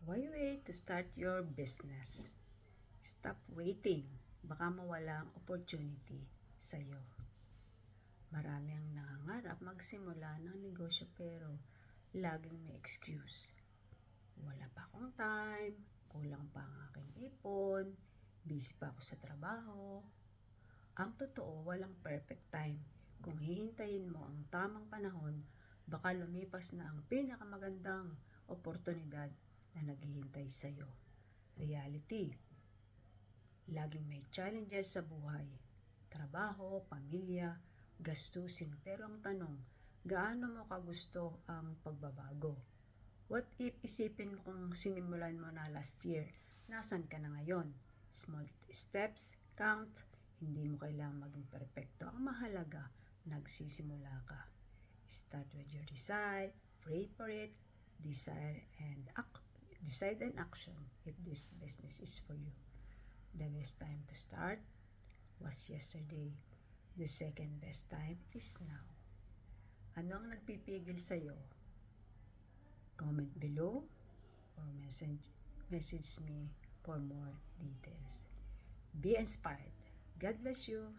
Why wait to start your business? Stop waiting. Baka mawala ang opportunity sa'yo. Marami ang nangangarap magsimula ng negosyo pero laging may excuse. Wala pa akong time, kulang pa ang aking ipon, busy pa ako sa trabaho. Ang totoo, walang perfect time. Kung hihintayin mo ang tamang panahon, baka lumipas na ang pinakamagandang oportunidad na naghihintay sa'yo. Reality, laging may challenges sa buhay. Trabaho, pamilya, gastusin. Pero ang tanong, gaano mo kagusto ang pagbabago? What if isipin mo kung sinimulan mo na last year, nasan ka na ngayon? Small steps count, hindi mo kailangang maging perpekto. Ang mahalaga, nagsisimula ka. Start with your desire, pray for it, decide and action if this business is for you. The best time to start was yesterday. The second best time is now. Ano ang nagpipigil sa'yo? Comment below or message me for more details. Be inspired. God bless you.